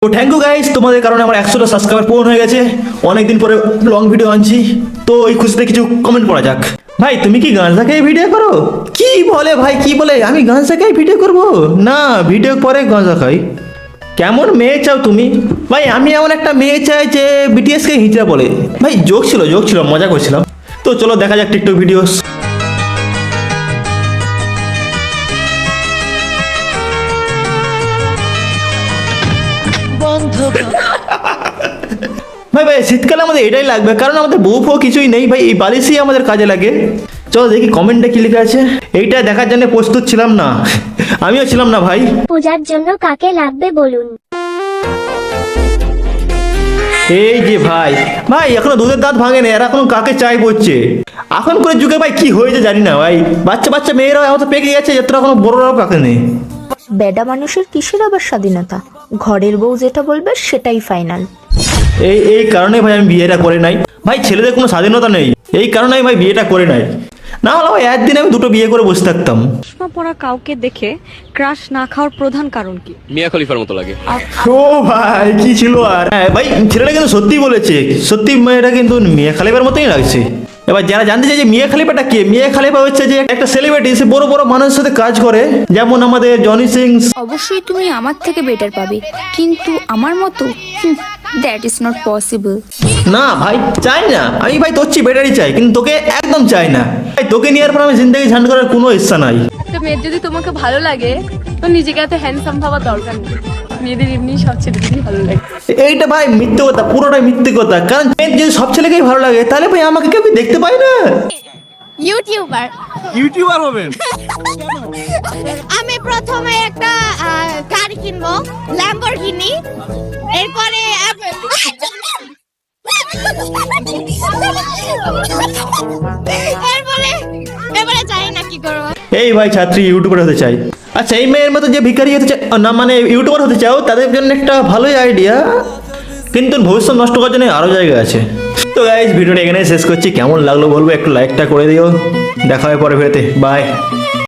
তো thank you guys, তোমাদের কারণে আমার 100টা সাবস্ক্রাইবার পূরণ হয়ে গেছে। অনেকদিন পরে লং ভিডিও আনছি, তো এই খুশিতে কিছু কমেন্ট করা যাক। ভাই তুমি কি গাঁজা খেয়ে ভিডিও করো? কি বলে ভাই, কি বলে আমি গাঁজা খেয়ে ভিডিও করব? না, ভিডিও পরে গাঁজা খাই। কেমন মেয়ে চাও তুমি? ভাই আমি এমন একটা মেয়ে চাই যে বিটিএস কে হিজড়া বলে। ভাই জোক ছিল, মজা করছিলাম। তো চলো দেখা যাক টিকটক ভিডিও। ভাই ভাই শীতকালে আমাদের এটাই লাগবে, কারণ আমাদের বউ ফউ কিছুই নেই ভাই, এই বালিশই আমাদের কাজে লাগে। চলো দেখি কমেন্টে কি লেখা আছে। এইটা দেখার জন্য প্রস্তুত ছিলাম না, আমিও ছিলাম না ভাই। পূজার জন্য কাকে লাগবে বলুন। এই যে ভাই ভাই এখনো দুধের দাঁত ভাঙেনি, এরা এখনো কাকে চাই বলছে। এখন করে যুগে ভাই কি হয়েছে জানি না ভাই, বাচ্চা মেয়েরাও এত পেকে গেছে, যতটা এখনো বড়রাও পাকে নেই। বেডা মানুষের কিসের আবার স্বাধীনতা, ঘরের বউ যেটা বলবে সেটাই ফাইনাল। এই কারণে ভাই আমি বিয়েটা করে নাই ভাই, ছেলেদের কোনো স্বাধীনতা নেই, এই কারণেই ভাই বিয়েটা করে নাই। না হলে ভাই একদিন আমি দুটো বিয়ে করে বসে থাকতাম। চশমা পরা কাউকে দেখে ক্রাশ না খাওয়ার প্রধান কারণ কি? মিয়া খলিফার মতো লাগে। ও ভাই কি ছিল আর। হ্যাঁ ভাই ছেলেটা কিন্তু সত্যি বলেছে, সত্যি মেয়েটা কিন্তু মিয়া খালিফার মতোই লাগছে। এবার যারা জানতে চাই যে মিয়া খালিফাটা কি, মিয়া খালিফা হচ্ছে যে একটা সেলিব্রিটি, সে বড় বড় মানুষের সাথে কাজ করে, যেমন আমাদের জনি সিং। অবশ্যই তুমি আমার থেকে বেটার পাবে, কিন্তু আমার মতো দ্যাট ইজ নট পসিবল। না ভাই চাই না, আমি ভাই তোর চেয়ে বেটারই চাই, কিন্তু তোকে একদম চাই না ভাই। তোকে নেওয়ার পর আমি জিন্দগি ঝান্ড করার কোনো ইচ্ছা নাই। একটা মেয়ের যদি তোমাকে ভালো লাগে তো নিজেকে এত হ্যান্ডসাম ভাবার দরকার নেই, মেয়েদের এমনি সব ছেলেদেরই ভালো লাগে। এইটা ভাই মিথ্যে কথা, পুরোটাই মিথ্যে কথা। কারণ যদি সব ছেলেকেই ভালো লাগে তাহলে ভাই আমাকে কেউ দেখতে পায় না। ইউটিউবার হবেন? আমি প্রথমে একটা গাড়ি কিনবো, ল্যাম্বরগিনি। এরপরে এবারে জানি না কি করবো। এই ভাই ছাত্রী ইউটিউবার হতে চাই। আচ্ছা এই মেয়ের মতো যে ভিখারি হতে চাই না, মানে ইউটিউবার হতে চাও, তাদের জন্য একটা ভালোই আইডিয়া, কিন্তু ভবিষ্যৎ নষ্ট করার জন্য আরো জায়গা আছে। তো গাইস ভিডিওটা এখানে শেষ করছি, কেমন লাগলো বলবো, একটু লাইকটা করে দিও। দেখা হয় পরে ভিডিওতে, বাই।